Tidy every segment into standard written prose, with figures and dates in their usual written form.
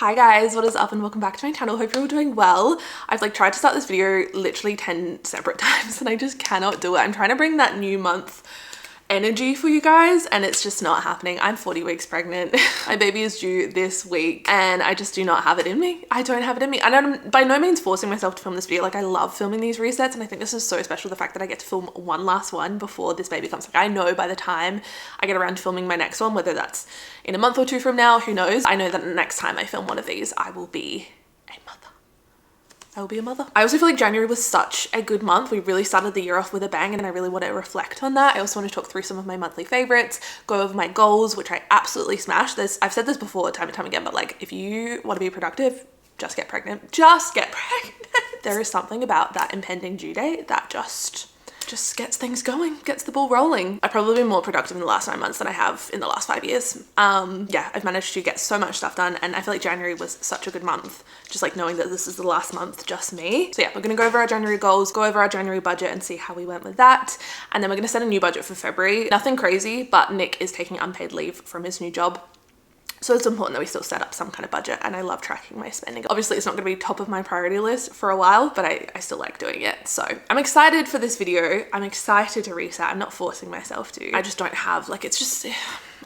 Hi guys, what is up and welcome back to my channel. Hope you're all doing well. I've like tried to start this video literally 10 separate times and I just cannot do it. I'm trying to bring that new month energy for you guys and it's just not happening. I'm 40 weeks pregnant. My baby is due this week and I just do not have it in me. I don't have it in me. And I'm by no means forcing myself to film this video. Like I love filming these resets and I think this is so special, the fact that I get to film one last one before this baby comes. Like I know by the time I get around to filming my next one, whether that's in a month or two from now, who knows? I know that the next time I film one of these, I will be a mother. I will be a mother. I also feel like January was such a good month. We really started the year off with a bang and I really want to reflect on that. I also want to talk through some of my monthly favorites, go over my goals, which I absolutely smashed. I've said this before time and time again, but like if you want to be productive, just get pregnant. Just get pregnant. There is something about that impending due date that just gets things going, gets the ball rolling. I've probably been more productive in the last 9 months than I have in the last 5 years. Yeah, I've managed to get so much stuff done and I feel like January was such a good month, just like knowing that this is the last month, just me. So yeah, we're gonna go over our January goals, go over our January budget and see how we went with that. And then we're gonna set a new budget for February. Nothing crazy, but Nick is taking unpaid leave from his new job. So it's important that we still set up some kind of budget and I love tracking my spending. Obviously it's not gonna be top of my priority list for a while, but I still like doing it. So I'm excited for this video. I'm excited to reset. I'm not forcing myself to. I just don't have, like, it's just,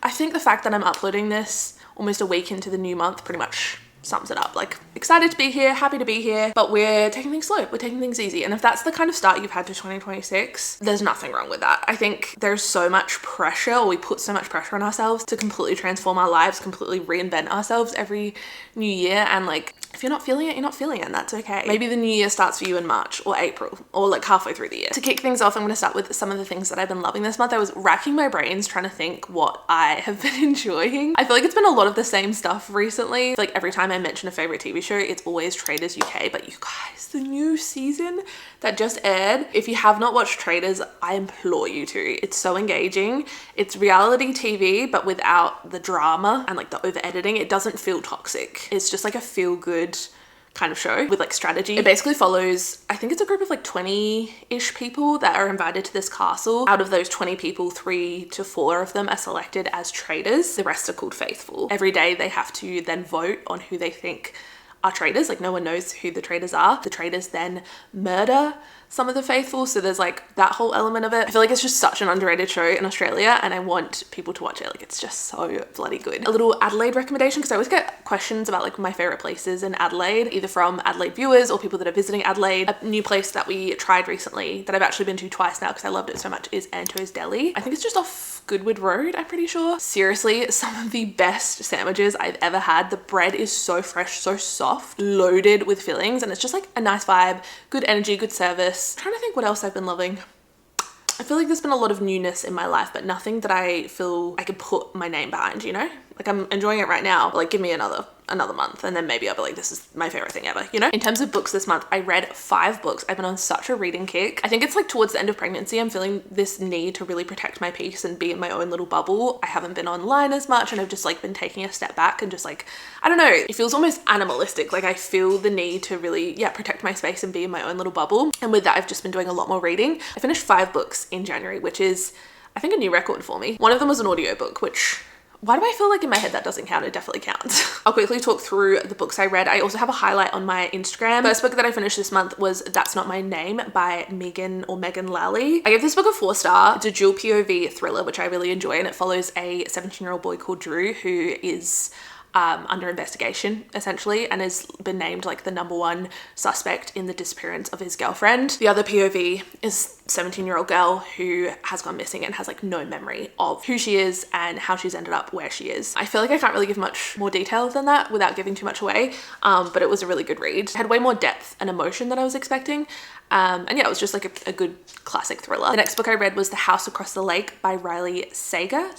I think the fact that I'm uploading this almost a week into the new month pretty much sums it up. Like excited to be here, happy to be here, but we're taking things slow, we're taking things easy. And if that's the kind of start you've had to 2026, there's nothing wrong with that. I think there's so much pressure, or we put so much pressure on ourselves to completely transform our lives, completely reinvent ourselves every new year. And like, if you're not feeling it, you're not feeling it, and that's okay. Maybe the new year starts for you in March or April or like halfway through the year. To kick things off, I'm gonna start with some of the things that I've been loving this month. I was racking my brains trying to think what I have been enjoying. I feel like it's been a lot of the same stuff recently. Like every time I mention a favorite TV show, it's always Traitors UK, but you guys, the new season that just aired, if you have not watched Traitors, I implore you to. It's so engaging. It's reality TV, but without the drama and like the over editing. It doesn't feel toxic. It's just like a feel good kind of show with like strategy. It basically follows, I think it's a group of like 20-ish people that are invited to this castle. Out of those 20 people, 3 to 4 of them are selected as traitors. The rest are called faithful. Every day they have to then vote on who they think are traitors. Like no one knows who the traitors are. The traitors then murder some of the faithful, so there's like that whole element of it. I feel like it's just such an underrated show in Australia and I want people to watch it. Like it's just so bloody good. A little Adelaide recommendation, because I always get questions about like my favorite places in Adelaide, either from Adelaide viewers or people that are visiting Adelaide. A new place that we tried recently that I've actually been to twice now because I loved it so much is Anto's Deli. I think it's just off Goodwood Road, I'm pretty sure. Seriously, some of the best sandwiches I've ever had. The bread is so fresh, so soft, loaded with fillings, and it's just like a nice vibe, good energy, good service. I'm trying to think what else I've been loving. I feel like there's been a lot of newness in my life, but nothing that I feel I could put my name behind, you know? Like I'm enjoying it right now, but like give me another month and then maybe I'll be like, this is my favorite thing ever, you know? In terms of books this month, I read 5 books. I've been on such a reading kick. I think it's like towards the end of pregnancy, I'm feeling this need to really protect my peace and be in my own little bubble. I haven't been online as much and I've just like been taking a step back and just like, I don't know, it feels almost animalistic. Like I feel the need to really, yeah, protect my space and be in my own little bubble. And with that, I've just been doing a lot more reading. I finished 5 books in January, which is, I think, a new record for me. One of them was an audiobook, which, why do I feel like in my head that doesn't count? It definitely counts. I'll quickly talk through the books I read. I also have a highlight on my Instagram. First book that I finished this month was That's Not My Name by Megan Lally. I gave this book a 4-star. It's a dual POV thriller, which I really enjoy, and it follows a 17-year-old boy called Drew who is under investigation essentially and has been named like the #1 suspect in the disappearance of his girlfriend. The other POV is 17-year-old girl who has gone missing and has like no memory of who she is and how she's ended up where she is. I feel like I can't really give much more detail than that without giving too much away, but it was a really good read. It had way more depth and emotion than I was expecting. And yeah, it was just like a good classic thriller. The next book I read was The House Across the Lake by Riley Sager,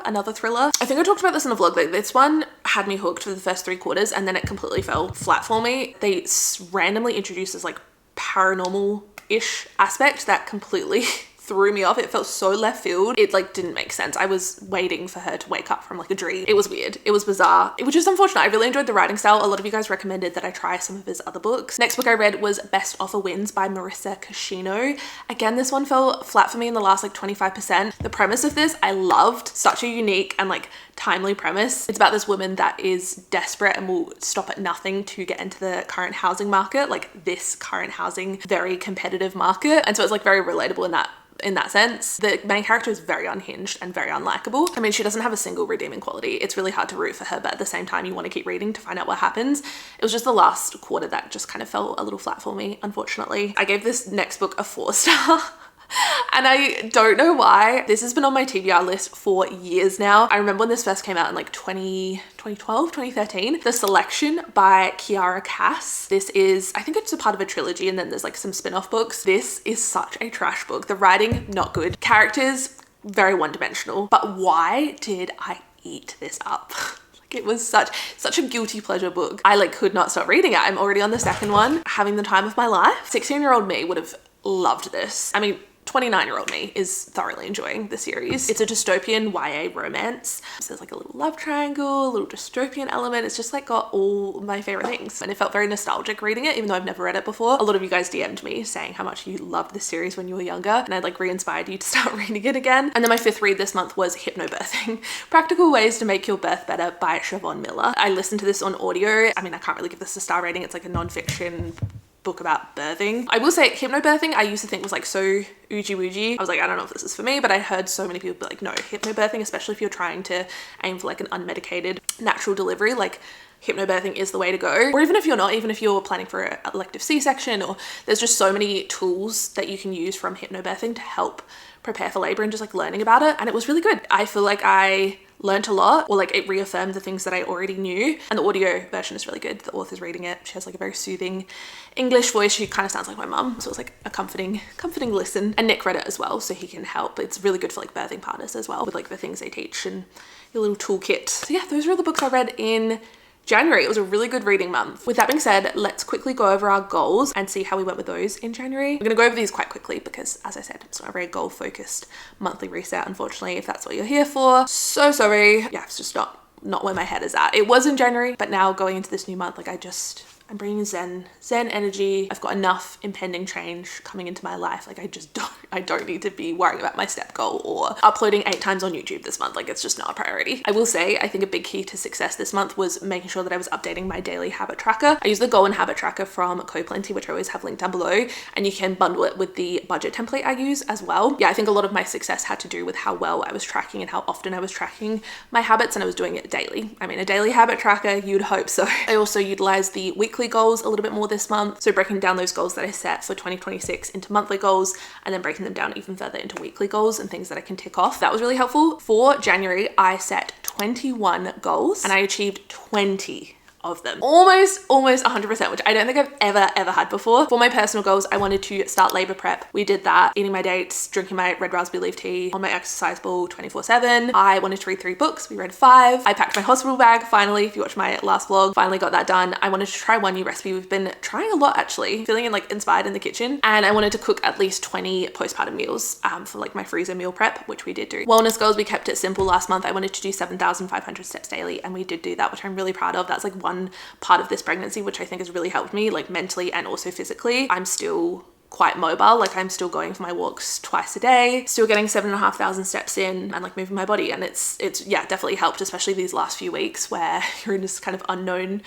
another thriller. I think I talked about this in a vlog. Like this one had me hooked for the first 3 quarters and then it completely fell flat for me. They randomly introduced this like paranormal-ish aspect that completely threw me off. It felt so left field. It like didn't make sense. I was waiting for her to wake up from like a dream. It was weird. It was bizarre. It was just unfortunate. I really enjoyed the writing style. A lot of you guys recommended that I try some of his other books. Next book I read was Best Offer Wins by Marissa Cashino. Again, this one fell flat for me in the last like 25%. The premise of this I loved. Such a unique and like timely premise. It's about this woman that is desperate and will stop at nothing to get into the current housing market, like this current housing, very competitive market. And so it's like very relatable in that sense. The main character is very unhinged and very unlikable. I mean, she doesn't have a single redeeming quality. It's really hard to root for her, but at the same time, you want to keep reading to find out what happens. It was just the last quarter that just kind of fell a little flat for me, unfortunately. I gave this next book a 4-star. And I don't know why. This has been on my TBR list for years now. I remember when this first came out in like 2012, 2013. The Selection by Kiara Cass. This is, I think it's a part of a trilogy, and then there's like some spin-off books. This is such a trash book. The writing, not good. Characters, very one-dimensional. But why did I eat this up? It was such a guilty pleasure book. I like could not stop reading it. I'm already on the second one, having the time of my life. 16-year-old me would have loved this. I mean, 29-year-old me is thoroughly enjoying the series. It's a dystopian YA romance. So there's like a little love triangle, a little dystopian element. It's just like got all my favorite things. And it felt very nostalgic reading it, even though I've never read it before. A lot of you guys DM'd me saying how much you loved this series when you were younger, and I'd like re-inspired you to start reading it again. And then my 5th read this month was Hypnobirthing: Practical Ways to Make Your Birth Better by Siobhan Miller. I listened to this on audio. I mean, I can't really give this a star rating. It's like a non-fiction book about birthing. I will say hypnobirthing I used to think was like so oogie-woogie. I was like, I don't know if this is for me, but I heard so many people be like, no, hypnobirthing, especially if you're trying to aim for like an unmedicated natural delivery, like hypnobirthing is the way to go. Or even if you're not, even if you're planning for an elective C-section, or there's just so many tools that you can use from hypnobirthing to help prepare for labor, and just like learning about it. And it was really good. I feel like I learned a lot, or like it reaffirmed the things that I already knew. And the audio version is really good. The author's reading it. She has like a very soothing English voice. She kind of sounds like my mum. So it's like a comforting listen. And Nick read it as well, so he can help. It's really good for like birthing partners as well, with like the things they teach and your little toolkit. So yeah, those were all the books I read in January. It was a really good reading month. With that being said, let's quickly go over our goals and see how we went with those in January. We're gonna go over these quite quickly because, as I said, it's not a very goal-focused monthly reset, unfortunately, if that's what you're here for. So sorry. Yeah, it's just not where my head is at. It was in January, but now going into this new month, like I'm bringing zen energy. I've got enough impending change coming into my life. Like I don't need to be worrying about my step goal or uploading 8 times on YouTube this month. Like it's just not a priority. I will say, I think a big key to success this month was making sure that I was updating my daily habit tracker. I use the Goal and Habit Tracker from CoPlenty, which I always have linked down below, and you can bundle it with the budget template I use as well. Yeah, I think a lot of my success had to do with how well I was tracking and how often I was tracking my habits, and I was doing it daily. I mean, a daily habit tracker, you'd hope so. I also utilized the weekly goals a little bit more this month. So breaking down those goals that I set for 2026 into monthly goals, and then breaking them down even further into weekly goals and things that I can tick off. That was really helpful. For January, I set 21 goals and I achieved 20 of them. Almost 100%, which I don't think I've ever had before. For my personal goals, I wanted to start labor prep. We did that, eating my dates, drinking my red raspberry leaf tea, on my exercise ball 24/7. I wanted to read 3 books. We read 5. I packed my hospital bag finally. If you watched my last vlog, finally got that done. I wanted to try one new recipe. We've been trying a lot actually, feeling like inspired in the kitchen. And I wanted to cook at least 20 postpartum meals for like my freezer meal prep, which we did do. Wellness goals, we kept it simple last month. I wanted to do 7,500 steps daily, and we did do that, which I'm really proud of. That's like one part of this pregnancy, which I think has really helped me, like mentally and also physically. I'm still quite mobile. Like I'm still going for my walks twice a day, still getting 7,500 steps in and like moving my body. And it's yeah, definitely helped, especially these last few weeks where you're in this kind of unknown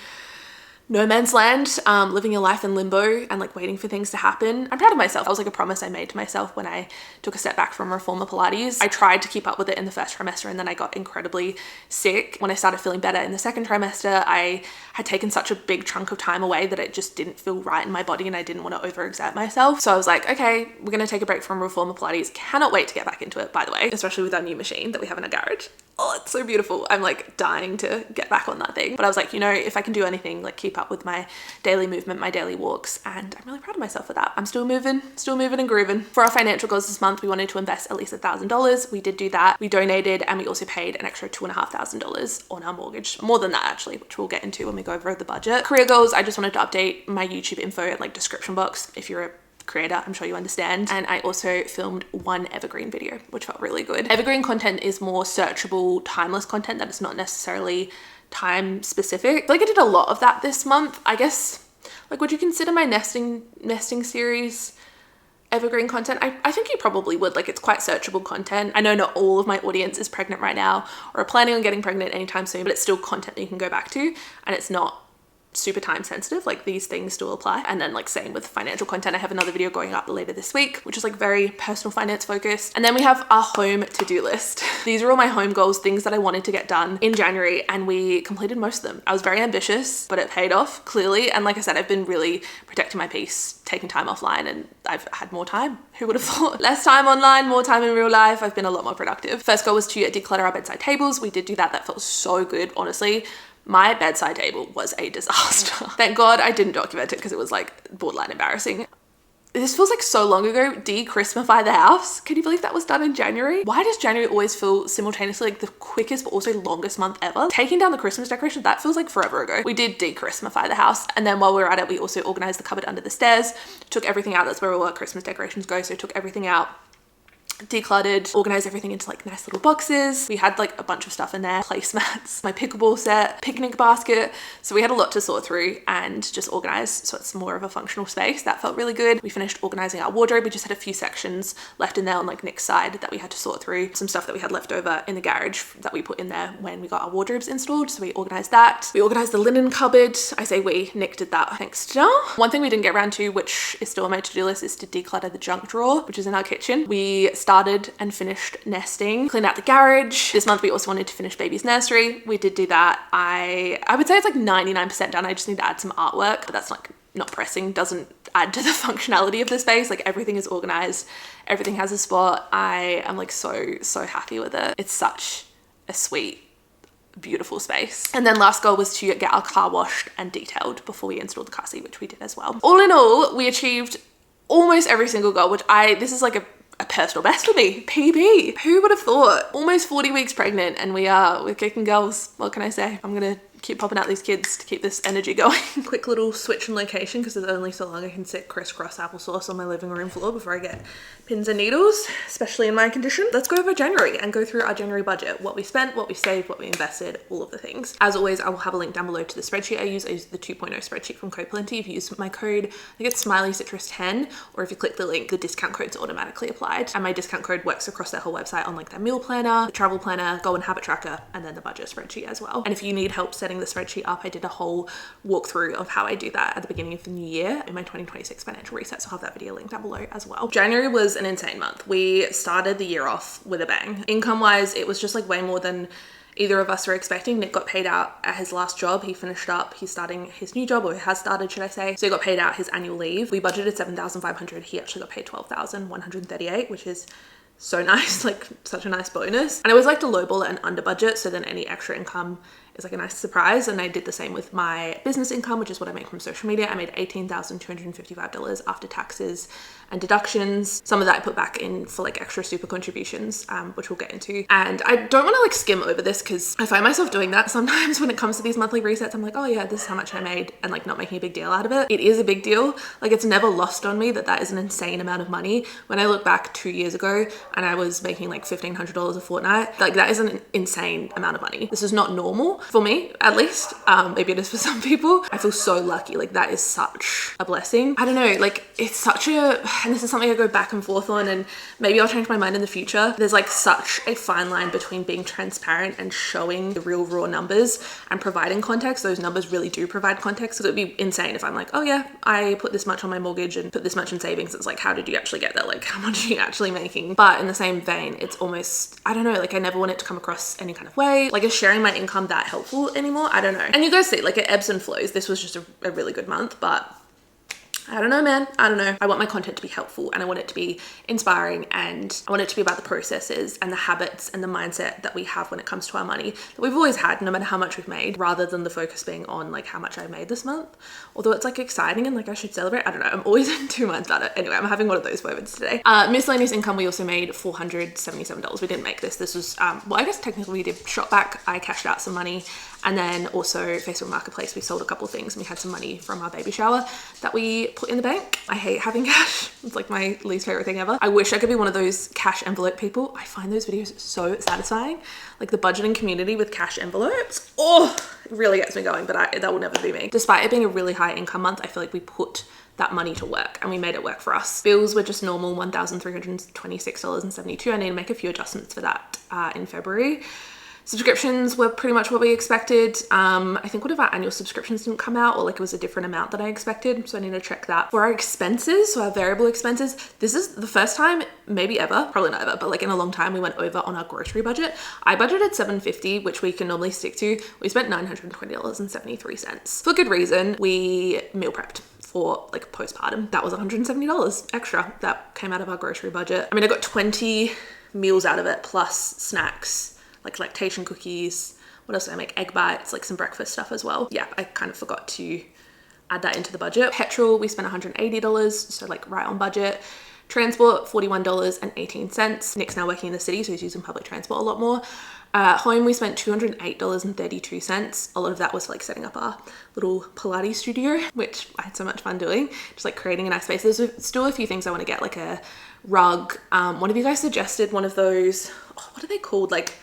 no man's land, living your life in limbo and like waiting for things to happen. I'm proud of myself. That was like a promise I made to myself when I took a step back from reformer Pilates. I tried to keep up with it in the first trimester, and then I got incredibly sick. When I started feeling better in the second trimester, I had taken such a big chunk of time away that it just didn't feel right in my body, and I didn't want to overexert myself. So I was like, okay, we're gonna take a break from reformer Pilates. Cannot wait to get back into it, by the way, especially with our new machine that we have in our garage. Oh, it's so beautiful. I'm like dying to get back on that thing. But I was like, you know, if I can do anything, like keep up with my daily movement, my daily walks, and I'm really proud of myself for that. I'm still moving and grooving. For our financial goals this month, we wanted to invest at least $1,000. We did do that. We donated, and we also paid an extra $2,500 on our mortgage. More than that actually, which we'll get into when we go over the budget. Career goals, I just wanted to update my YouTube info and like description box. If you're a creator, I'm sure you understand. And I also filmed one evergreen video, which felt really good. Evergreen content is more searchable, timeless content that is not necessarily time specific. I feel like I did a lot of that this month. I guess, like, would you consider my nesting series evergreen content? I think you probably would. Like, it's quite searchable content. I know not all of my audience is pregnant right now or are planning on getting pregnant anytime soon, but it's still content that you can go back to, and it's not super time sensitive. Like, these things still apply. And then, like, same with financial content. I have another video going up later this week, which is like very personal finance focused. And then we have our home to-do list. These are all my home goals, things that I wanted to get done in January, and we completed most of them. I was very ambitious, but it paid off clearly. And like I said, I've been really protecting my peace, taking time offline, and I've had more time. Who would have thought? Less time online, more time in real life. I've been a lot more productive. First goal was to declutter our bedside tables. We did do that. That felt so good, honestly. My bedside table was a disaster. Thank God I didn't document it because it was like borderline embarrassing. This feels like so long ago. De-Christmify the house. Can you believe that was done in January? Why does January always feel simultaneously like the quickest but also longest month ever? Taking down the Christmas decoration, that feels like forever ago. We did de-Christmify the house. And then while we were at it, we also organized the cupboard under the stairs, took everything out. That's where all our Christmas decorations go. So took everything out, decluttered, organized everything into like nice little boxes. We had like a bunch of stuff in there, placemats, my pickleball set, picnic basket. So we had a lot to sort through and just organize so it's more of a functional space. That felt really good. We finished organizing our wardrobe. We just had a few sections left in there on like Nick's side that we had to sort through. Some stuff that we had left over in the garage that we put in there when we got our wardrobes installed. So we organized that. We organized the linen cupboard. I say we, Nick did that thanks to Janelle. One thing we didn't get around to, which is still on my to-do list, is to declutter the junk drawer, which is in our kitchen. We started and finished nesting, cleaned out the garage. This month we also wanted to finish baby's nursery. We did do that. I would say it's like 99% done. I just need to add some artwork, but that's like not pressing, doesn't add to the functionality of the space. Like, everything is organized, everything has a spot. I am like so happy with it. It's such a sweet, beautiful space. And then last goal was to get our car washed and detailed before we installed the car seat, which we did as well. All in all, we achieved almost every single goal, which this is like a personal best for me. PB. Who would have thought? Almost 40 weeks pregnant and we're kicking girls. What can I say? I'm gonna keep popping out these kids to keep this energy going. Quick little switch in location because there's only so long I can sit crisscross applesauce on my living room floor before I get pins and needles, especially in my condition. Let's go over January and go through our January budget. What we spent, what we saved, what we invested, all of the things. As always, I will have a link down below to the spreadsheet I use. I use the 2.0 spreadsheet from Coplenty. If you use my code, I think it's SMILEYCITRUS10, or if you click the link, the discount code's automatically applied. And my discount code works across their whole website on like their meal planner, the travel planner, goal and habit tracker, and then the budget spreadsheet as well. And if you need help setting the spreadsheet up, I did a whole walkthrough of how I do that at the beginning of the new year in my 2026 financial reset. So I'll have that video linked down below as well. January was an insane month. We started the year off with a bang. Income wise, it was just like way more than either of us were expecting. Nick got paid out at his last job. He finished up, he's starting his new job, or he has started, should I say. So he got paid out his annual leave. We budgeted 7,500. He actually got paid 12,138, which is so nice, like such a nice bonus. And I always like to lowball it and under budget, so then any extra income is like a nice surprise. And I did the same with my business income, which is what I make from social media. I made $18,255 after taxes and deductions. Some of that I put back in for like extra super contributions, which we'll get into. And I don't want to like skim over this because I find myself doing that sometimes when it comes to these monthly resets. I'm like, oh yeah, this is how much I made, and like not making a big deal out of it. It is a big deal. Like, it's never lost on me that that is an insane amount of money. When I look back 2 years ago and I was making like $1,500 a fortnight, like that is an insane amount of money. This is not normal for me, at least. Maybe it is for some people. I feel so lucky. Like, that is such a blessing. I don't know, like it's such a, and this is something I go back and forth on, and maybe I'll change my mind in the future. There's like such a fine line between being transparent and showing the real raw numbers and providing context. Those numbers really do provide context. So it'd be insane if I'm like, oh yeah, I put this much on my mortgage and put this much in savings. It's like, how did you actually get that? Like, how much are you actually making? But in the same vein, it's almost, I don't know, like I never want it to come across any kind of way. Like, is sharing my income that helpful anymore? I don't know. And you guys see, like, it ebbs and flows. This was just a really good month, but I don't know, man. I don't know. I want my content to be helpful, and I want it to be inspiring, and I want it to be about the processes and the habits and the mindset that we have when it comes to our money that we've always had, no matter how much we've made, rather than the focus being on like how much I made this month. Although it's like exciting and like I should celebrate. I don't know. I'm always in 2 months about it. Anyway, I'm having one of those moments today. Miscellaneous income, we also made $477. We didn't make this. This was, well, I guess technically we did shop back. I cashed out some money And then also Facebook Marketplace, we sold a couple of things and we had some money from our baby shower that we put in the bank. I hate having cash. It's like my least favorite thing ever. I wish I could be one of those cash envelope people. I find those videos so satisfying. Like the budgeting community with cash envelopes. Oh, it really gets me going, but that will never be me. Despite it being a really high income month, I feel like we put that money to work and we made it work for us. Bills were just normal $1,326.72. I need to make a few adjustments for that in February. Subscriptions were pretty much what we expected. I think one of our annual subscriptions didn't come out, or like it was a different amount than I expected. So I need to check that. For our expenses, so our variable expenses, this is the first time, maybe ever, probably not ever, but like in a long time, we went over on our grocery budget. I budgeted $750, which we can normally stick to. We spent $920.73. For good reason. We meal prepped for like postpartum. That was $170 extra that came out of our grocery budget. I mean, I got 20 meals out of it plus snacks, like lactation cookies. What else did I make? Egg bites, like some breakfast stuff as well. Yeah, I kind of forgot to add that into the budget. Petrol, we spent $180, so like right on budget. Transport, $41.18. Nick's now working in the city, so he's using public transport a lot more. Home, we spent $208.32. A lot of that was like setting up our little Pilates studio, which I had so much fun doing, just like creating a nice space. There's still a few things I want to get, like a rug. One of you guys suggested one of those, oh, what are they called? Like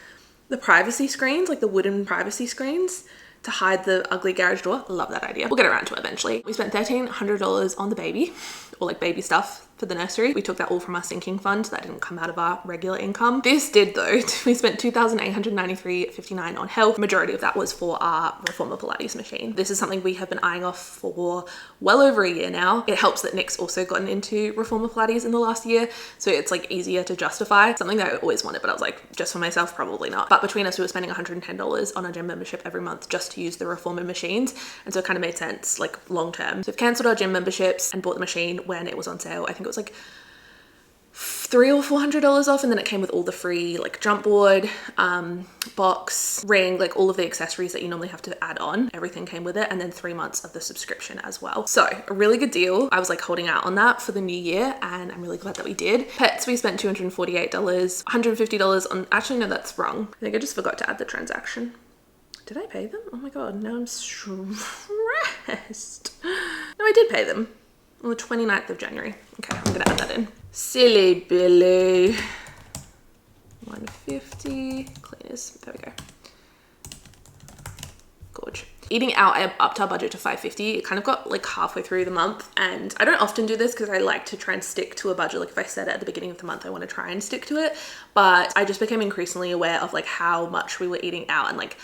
the privacy screens, like the wooden privacy screens to hide the ugly garage door. Love that idea. We'll get around to it eventually. We spent $1,300 on the baby, or like baby stuff for the nursery. We took that all from our sinking fund. That didn't come out of our regular income. This did though. We spent $2,893.59 on health. Majority of that was for our Reformer Pilates machine. This is something we have been eyeing off for well over a year now. It helps that Nick's also gotten into Reformer Pilates in the last year, so it's like easier to justify. Something that I always wanted, but I was like, just for myself, probably not. But between us, we were spending $110 on our gym membership every month just to use the Reformer machines, and so it kind of made sense like long term. So we've cancelled our gym memberships and bought the machine when it was on sale. I think it was like $300 or $400 off, and then it came with all the free like jump board, box, ring, like all of the accessories that you normally have to add on. Everything came with it, and then 3 months of the subscription as well. So a really good deal. I was like holding out on that for the new year, and I'm really glad that we did. Pets, we spent $248, $150 on, actually no, that's wrong. I think I just forgot to add the transaction. Did I pay them? Oh my god, now I'm stressed. No, I did pay them on the 29th of January. Okay, I'm gonna add that in. Silly Billy. 150 cleaners. There we go. Gorge. Eating out, I upped our budget to $550. It kind of got like halfway through the month, and I don't often do this because I like to try and stick to a budget. Like if I set it at the beginning of the month, I want to try and stick to it. But I just became increasingly aware of like how much we were eating out and like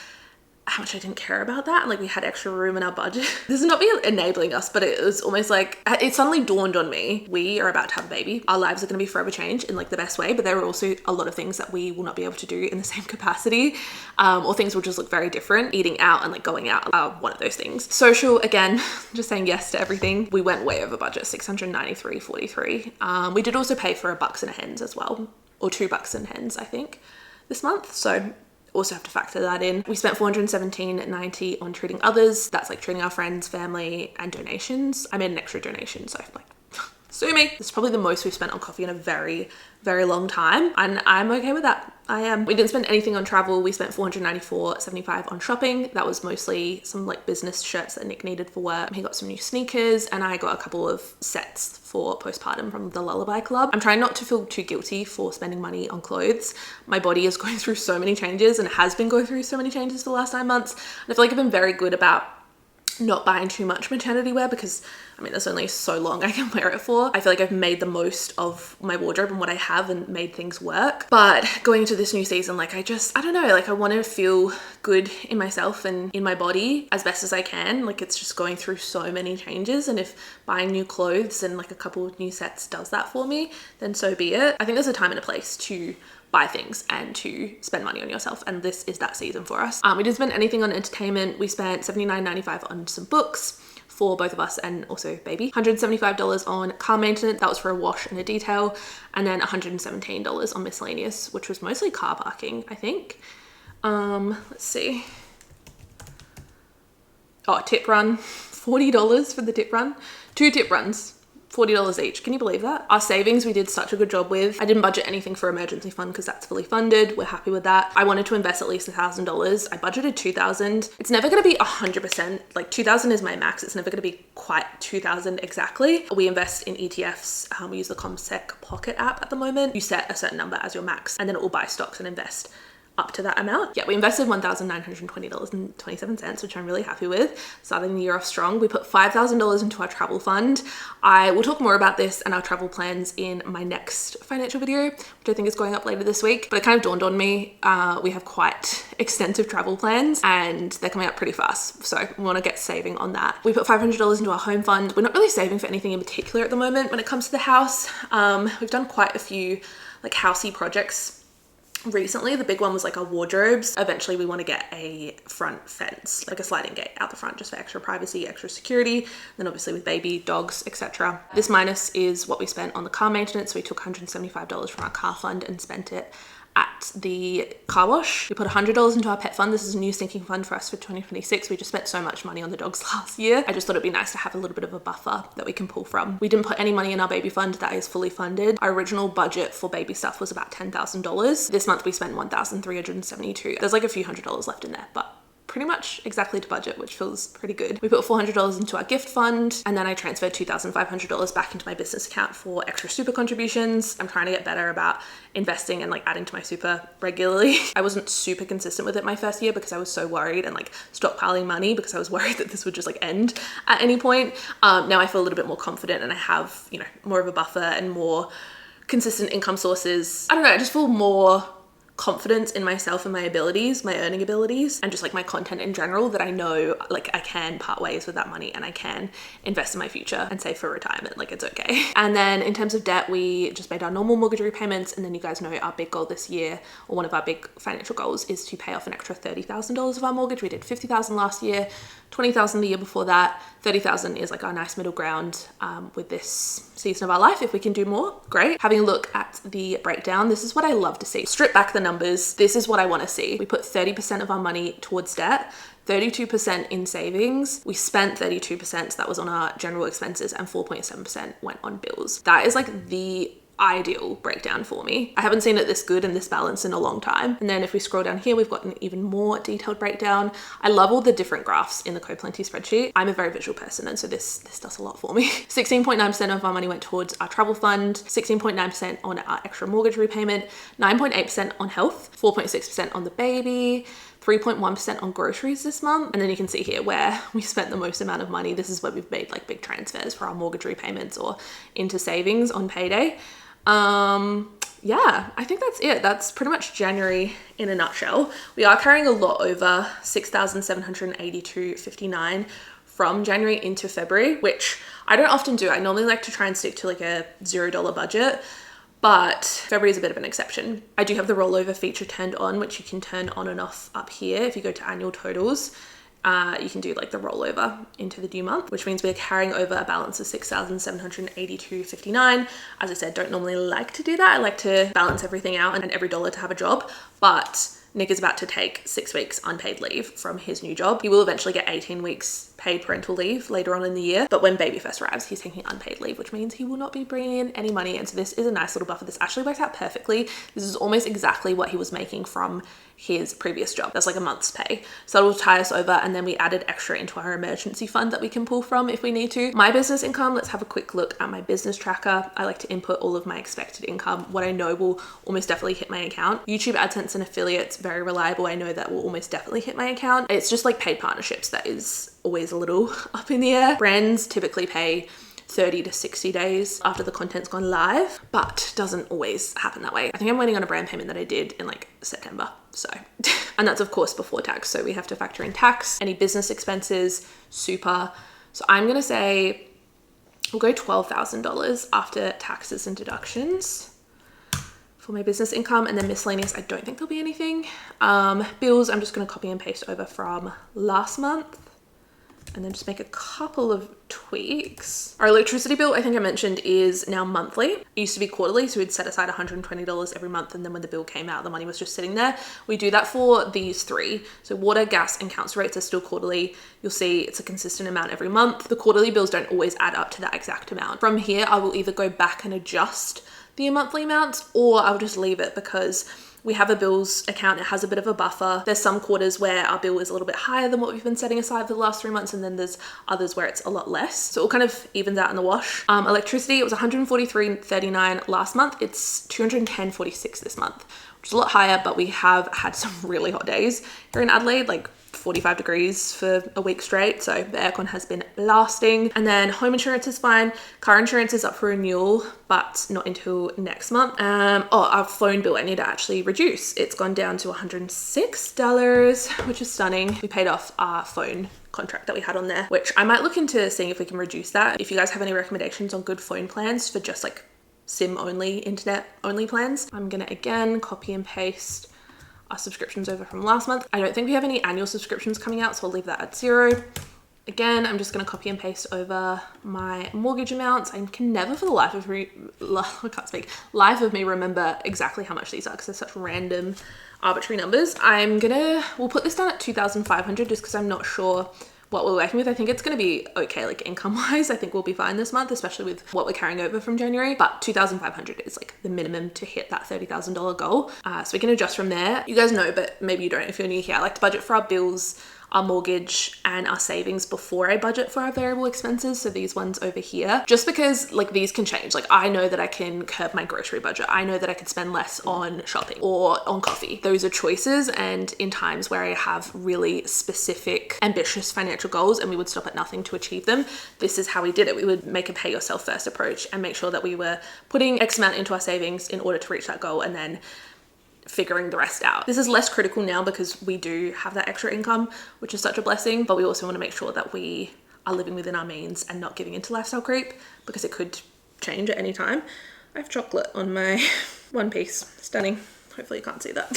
how much I didn't care about that, and like we had extra room in our budget. This is not me enabling us, but it was almost like it suddenly dawned on me, we are about to have a baby. Our lives are going to be forever changed in like the best way, but there are also a lot of things that we will not be able to do in the same capacity, or things will just look very different. Eating out and like going out are one of those things. Social, again, just saying yes to everything. We went way over budget, $693.43. We did also pay for a bucks and a hens as well, or 2 bucks and hens I think this month, so also have to factor that in. We spent $417.90 on treating others. That's like treating our friends, family, and donations. I made an extra donation, so like, sue me. This is probably the most we've spent on coffee in a very, very long time, and I'm okay with that. I am. We didn't spend anything on travel. We spent $494.75 on shopping. That was mostly some like business shirts that Nick needed for work. He got some new sneakers, and I got a couple of sets for postpartum from the Lullaby Club. I'm trying not to feel too guilty for spending money on clothes. My body is going through so many changes and has been going through so many changes for the last 9 months. And I feel like I've been very good about not buying too much maternity wear because I mean, there's only so long I can wear it for. I feel like I've made the most of my wardrobe and what I have and made things work. But going into this new season, like I don't know, like I want to feel good in myself and in my body as best as I can. Like it's just going through so many changes, and if buying new clothes and like a couple of new sets does that for me, then so be it. I think there's a time and a place to buy things and to spend money on yourself, and this is that season for us. We didn't spend anything on entertainment. We spent $79.95 on some books for both of us and also baby. $175 on car maintenance, that was for a wash and a detail, and then $117 on miscellaneous, which was mostly car parking, I think. Let's see. Oh, tip run, $40 for the tip run. 2 tip runs. $40 each. Can you believe that? Our savings we did such a good job with. I didn't budget anything for emergency fund because that's fully funded. We're happy with that. I wanted to invest at least $1,000. I budgeted $2,000. It's never going to be 100%. Like 2,000 is my max. It's never going to be quite 2,000 exactly. We invest in ETFs. We use the ComSec Pocket app at the moment. You set a certain number as your max and then it will buy stocks and invest up to that amount. Yeah, we invested $1,920.27, which I'm really happy with. Starting the year off strong. We put $5,000 into our travel fund. I will talk more about this and our travel plans in my next financial video, which I think is going up later this week. But it kind of dawned on me, we have quite extensive travel plans and they're coming up pretty fast. So we want to get saving on that. We put $500 into our home fund. We're not really saving for anything in particular at the moment when it comes to the house. We've done quite a few like housey projects recently. The big one was like our wardrobes. Eventually we want to get a front fence, like a sliding gate out the front, just for extra privacy, extra security. Then obviously with baby, dogs, etc. This minus is what we spent on the car maintenance. So we took $175 from our car fund and spent it at the car wash. We put $100 into our pet fund. This is a new sinking fund for us for 2026. We just spent so much money on the dogs last year. I just thought it'd be nice to have a little bit of a buffer that we can pull from. We didn't put any money in our baby fund. That is fully funded. Our original budget for baby stuff was about $10,000. This month we spent $1,372. There's like a few $100s left in there, but pretty much exactly to budget, which feels pretty good. We put $400 into our gift fund and then I transferred $2,500 back into my business account for extra super contributions. I'm trying to get better about investing and like adding to my super regularly. I wasn't super consistent with it my first year because I was so worried and like stockpiling money because I was worried that this would just like end at any point. Now I feel a little bit more confident and I have, you know, more of a buffer and more consistent income sources. I don't know, I just feel more confidence in myself and my abilities, my earning abilities, and just like my content in general, that I know like I can part ways with that money and I can invest in my future and save for retirement. Like it's okay. And then in terms of debt, we just made our normal mortgage repayments. And then you guys know our big goal this year, or one of our big financial goals, is to pay off an extra $30,000 of our mortgage. We did $50,000 last year, $20,000 the year before that. $30,000 is like our nice middle ground with this season of our life. If we can do more, great. Having a look at the breakdown, this is what I love to see. Strip back the numbers. This is what I want to see. We put 30% of our money towards debt, 32% in savings. We spent 32%, so that was on our general expenses, and 4.7% went on bills. That is like the ideal breakdown for me. I haven't seen it this good and this balanced in a long time. And then if we scroll down here, we've got an even more detailed breakdown. I love all the different graphs in the CoPlenty spreadsheet. I'm a very visual person, and so this does a lot for me. 16.9% of our money went towards our travel fund, 16.9% on our extra mortgage repayment, 9.8% on health, 4.6% on the baby, 3.1% on groceries this month. And then you can see here where we spent the most amount of money. This is where we've made like big transfers for our mortgage repayments or into savings on payday. Yeah, I think that's it. That's pretty much January in a nutshell. We are carrying a lot over, $6,782.59 from January into February, which I don't often do. I normally like to try and stick to like a $0 budget, but February is a bit of an exception. I do have the rollover feature turned on, which you can turn on and off up here. If you go to annual totals, you can do like the rollover into the due month, which means we're carrying over a balance of $6,782.59. As I said, don't normally like to do that. I like to balance everything out and every dollar to have a job, but Nick is about to take 6 weeks unpaid leave from his new job. He will eventually get 18 weeks paid parental leave later on in the year. But when baby first arrives, he's taking unpaid leave, which means he will not be bringing in any money. And so this is a nice little buffer. This actually works out perfectly. This is almost exactly what he was making from his previous job. That's like a month's pay. So it will tie us over. And then we added extra into our emergency fund that we can pull from if we need to. My business income, let's have a quick look at my business tracker. I like to input all of my expected income, what I know will almost definitely hit my account. YouTube AdSense and affiliates, very reliable. I know that will almost definitely hit my account. It's just like paid partnerships that is always a little up in the air. Brands typically pay 30 to 60 days after the content's gone live, but doesn't always happen that way. I think I'm waiting on a brand payment that I did in like September. So, and that's of course before tax. So we have to factor in tax, any business expenses, super. So I'm going to say we'll go $12,000 after taxes and deductions for my business income, and then miscellaneous, I don't think there'll be anything. Bills, I'm just going to copy and paste over from last month and then just make a couple of tweaks tweaks. Our electricity bill, I think I mentioned, is now monthly. It used to be quarterly, so we'd set aside $120 every month, and then when the bill came out, the money was just sitting there. We do that for these three. So water, gas, and council rates are still quarterly. You'll see it's a consistent amount every month. The quarterly bills don't always add up to that exact amount. From here, I will either go back and adjust the monthly amounts, or I'll just leave it because we have a bills account. It has a bit of a buffer. There's some quarters where our bill is a little bit higher than what we've been setting aside for the last 3 months, and then there's others where it's a lot less. So it all kind of evens out in the wash. Electricity, it was $143.39 last month. It's $210.46 this month, which is a lot higher, but we have had some really hot days here in Adelaide, like 45 degrees for a week straight, so the aircon has been blasting. And then home insurance is fine. Car insurance is up for renewal, but not until next month. Our phone bill I need to actually reduce. It's gone down to $106, which is stunning. We paid off our phone contract that we had on there, which I might look into seeing if we can reduce that. If you guys have any recommendations on good phone plans for just like SIM only, internet only plans, I'm gonna again copy and paste our subscriptions over from last month. I don't think we have any annual subscriptions coming out, so I'll leave that at 0. Again, I'm just gonna copy and paste over my mortgage amounts. I can never for the life of me remember exactly how much these are because they're such random, arbitrary numbers. We'll put this down at 2,500 just because I'm not sure what we're working with. I think it's going to be okay, like income wise. I think we'll be fine this month, especially with what we're carrying over from January, but 2,500 is like the minimum to hit that $30,000 goal. So we can adjust from there. You guys know, but maybe you don't if you're new here, I like to budget for our bills, our mortgage, and our savings before I budget for our variable expenses. So these ones over here, just because like these can change. Like I know that I can curb my grocery budget. I know that I could spend less on shopping or on coffee. Those are choices. And in times where I have really specific, ambitious financial goals and we would stop at nothing to achieve them, this is how we did it. We would make a pay yourself first approach and make sure that we were putting X amount into our savings in order to reach that goal, and then figuring the rest out. This is less critical now because we do have that extra income, which is such a blessing, but we also want to make sure that we are living within our means and not giving into lifestyle creep because it could change at any time. I have chocolate on my one piece. Stunning. Hopefully you can't see that.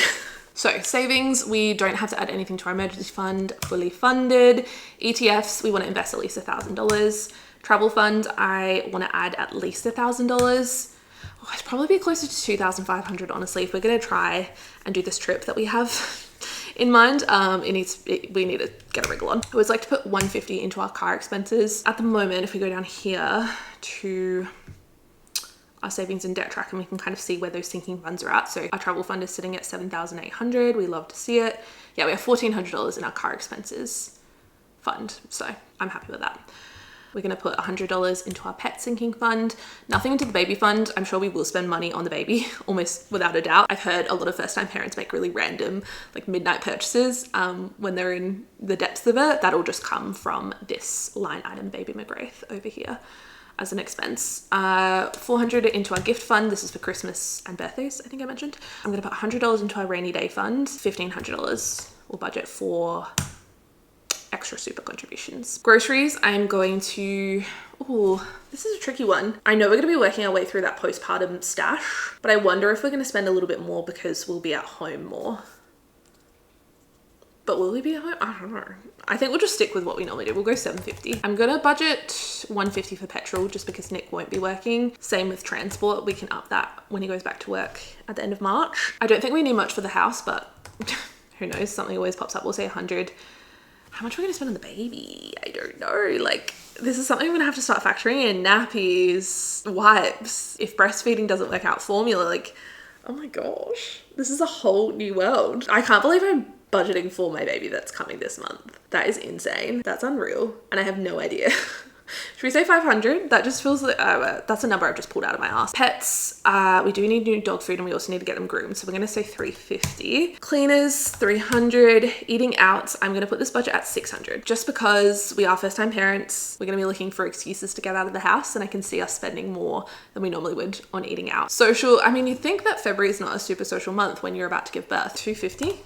So savings, we don't have to add anything to our emergency fund, fully funded. ETFs, we want to invest at least $1,000. Travel fund, I want to add at least $1,000. I'd probably be closer to 2,500 honestly if we're gonna try and do this trip that we have in mind. We need to get a wriggle on. I always like to put 150 into our car expenses. At the moment, if we go down here to our savings and debt tracker, we can kind of see where those sinking funds are at. So our travel fund is sitting at 7,800. We love to see it. Yeah, we have $1,400 in our car expenses fund, so I'm happy with that. We're going to put $100 into our pet sinking fund, nothing into the baby fund. I'm sure we will spend money on the baby almost without a doubt. I've heard a lot of first-time parents make really random like midnight purchases when they're in the depths of it. That'll just come from this line item, Baby McGrath over here as an expense. 400 into our gift fund. This is for Christmas and birthdays, I think I mentioned. I'm going to put $100 into our rainy day fund. $1,500 we'll budget for extra super contributions. Groceries, I'm going to, this is a tricky one. I know we're going to be working our way through that postpartum stash, but I wonder if we're going to spend a little bit more because we'll be at home more. But will we be at home? I don't know. I think we'll just stick with what we normally do. We'll go $750. I'm going to budget $150 for petrol just because Nick won't be working. Same with transport. We can up that when he goes back to work at the end of March. I don't think we need much for the house, but who knows? Something always pops up. We'll say 100. How much are we going to spend on the baby? I don't know. Like, this is something I'm going to have to start factoring in. Nappies, wipes. If breastfeeding doesn't work out, formula. Like, oh my gosh. This is a whole new world. I can't believe I'm budgeting for my baby that's coming this month. That is insane. That's unreal. And I have no idea. Should we say 500? That just feels like, that's a number I've just pulled out of my ass. Pets, we do need new dog food and we also need to get them groomed. So we're gonna say 350. Cleaners, 300. Eating out, I'm gonna put this budget at 600. Just because we are first time parents, we're gonna be looking for excuses to get out of the house and I can see us spending more than we normally would on eating out. Social, I mean, you'd think that February is not a super social month when you're about to give birth. 250?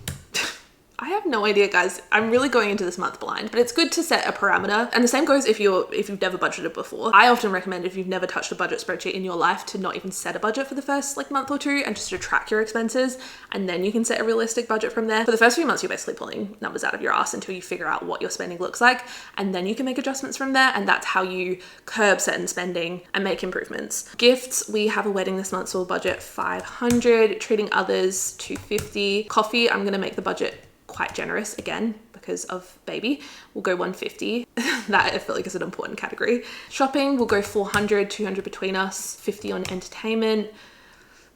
I have no idea, guys. I'm really going into this month blind, but it's good to set a parameter. And the same goes if you've never budgeted before. I often recommend, if you've never touched a budget spreadsheet in your life, to not even set a budget for the first like month or two, and just to track your expenses, and then you can set a realistic budget from there. For the first few months, you're basically pulling numbers out of your ass until you figure out what your spending looks like, and then you can make adjustments from there, and that's how you curb certain spending and make improvements. Gifts, we have a wedding this month, so we'll budget 500, treating others 250. Coffee, I'm gonna make the budget quite generous again because of baby. We'll go 150. That I feel like is an important category. Shopping, we'll go 400, 200 between us, 50 on entertainment.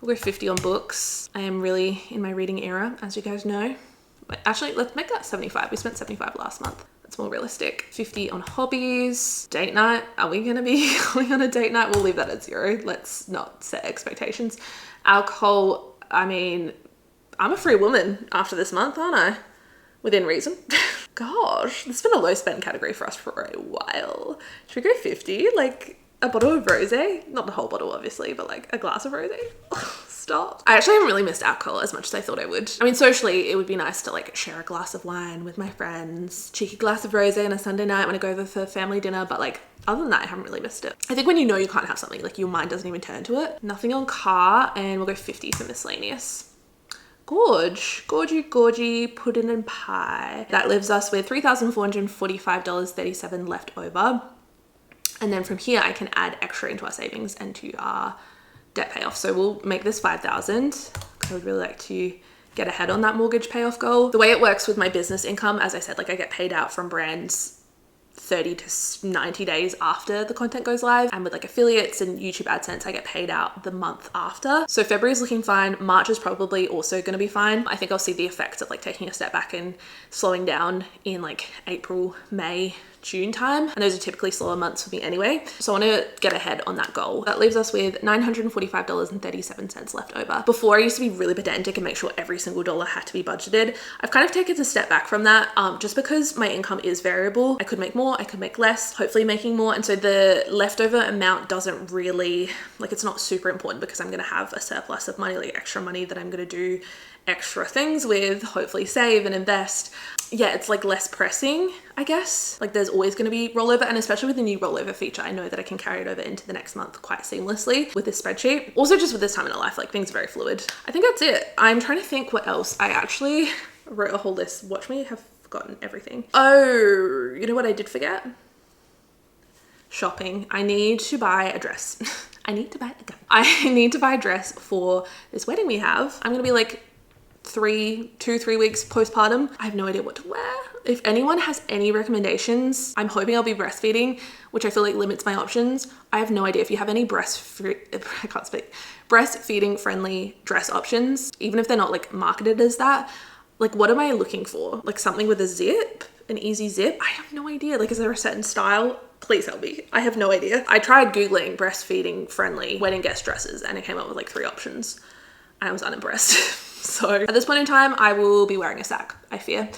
We'll go 50 on books. I am really in my reading era, as you guys know. But actually, let's make that 75. We spent 75 last month. That's more realistic. 50 on hobbies. Date night, are we gonna be going on a date night? We'll leave that at 0. Let's not set expectations. Alcohol, I mean, I'm a free woman after this month, aren't I? Within reason. Gosh, this has been a low spend category for us for a while. Should we go 50? Like a bottle of rosé? Not the whole bottle, obviously, but like a glass of rosé. Stop. I actually haven't really missed alcohol as much as I thought I would. I mean, socially, it would be nice to like share a glass of wine with my friends, cheeky glass of rosé on a Sunday night when I go over for family dinner, but like, other than that, I haven't really missed it. I think when you know you can't have something, like your mind doesn't even turn to it. Nothing on car, and we'll go 50 for miscellaneous. Gorgy pudding and pie. That leaves us with $3,445.37 left over. And then from here, I can add extra into our savings and to our debt payoff. So we'll make this 5,000 because I would really like to get ahead on that mortgage payoff goal. The way it works with my business income, as I said, like I get paid out from brands 30 to 90 days after the content goes live, and with like affiliates and YouTube AdSense, I get paid out the month after. So February is looking fine. March is probably also going to be fine. I think I'll see the effects of like taking a step back and slowing down in like April, May, June time, and those are typically slower months for me anyway. So I want to get ahead on that goal. That leaves us with $945.37 left over. Before, I used to be really pedantic and make sure every single dollar had to be budgeted. I've kind of taken a step back from that, just because my income is variable. I could make more, I could make less, hopefully making more, and so the leftover amount doesn't really, like, it's not super important because I'm gonna have a surplus of money, like extra money that I'm gonna do extra things with, hopefully save and invest. Yeah, it's like less pressing, I guess. Like there's always going to be rollover, and especially with the new rollover feature, I know that I can carry it over into the next month quite seamlessly with this spreadsheet. Also, just with this time in our life, like things are very fluid. I think that's it. I'm trying to think what else. I actually wrote a whole list. Watch me have forgotten everything. Oh, you know what I did forget? Shopping. I need to buy a dress. I need to buy a dress for this wedding we have. I'm gonna be like 3 weeks postpartum. I have no idea what to wear. If anyone has any recommendations, I'm hoping I'll be breastfeeding, which I feel like limits my options. I have no idea if you have any breastfeeding friendly dress options, even if they're not like marketed as that. Like, what am I looking for? Like something with a zip, an easy zip? I have no idea. Like, is there a certain style? Please help me. I have no idea. I tried Googling breastfeeding friendly wedding guest dresses and it came up with like 3 options. I was unimpressed. So at this point in time, I will be wearing a sack, I fear.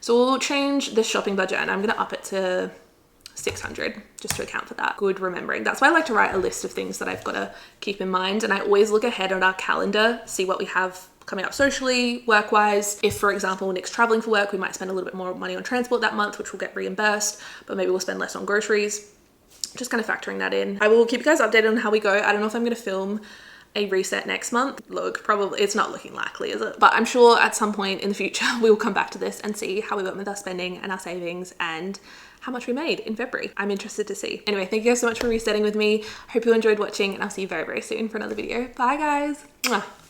So we'll change this shopping budget and I'm gonna up it to 600 just to account for that. Good remembering. That's why I like to write a list of things that I've got to keep in mind. And I always look ahead on our calendar, see what we have coming up socially, work-wise. If, for example, Nick's traveling for work, we might spend a little bit more money on transport that month, which will get reimbursed, but maybe we'll spend less on groceries. Just kind of factoring that in. I will keep you guys updated on how we go. I don't know if I'm gonna film a reset next month. Look, probably it's not looking likely, is it? But I'm sure at some point in the future we will come back to this and see how we went with our spending and our savings and how much we made in February. I'm interested to see. Anyway, thank you guys so much for resetting with me. Hope you enjoyed watching and I'll see you very, very soon for another video. Bye guys. Mwah.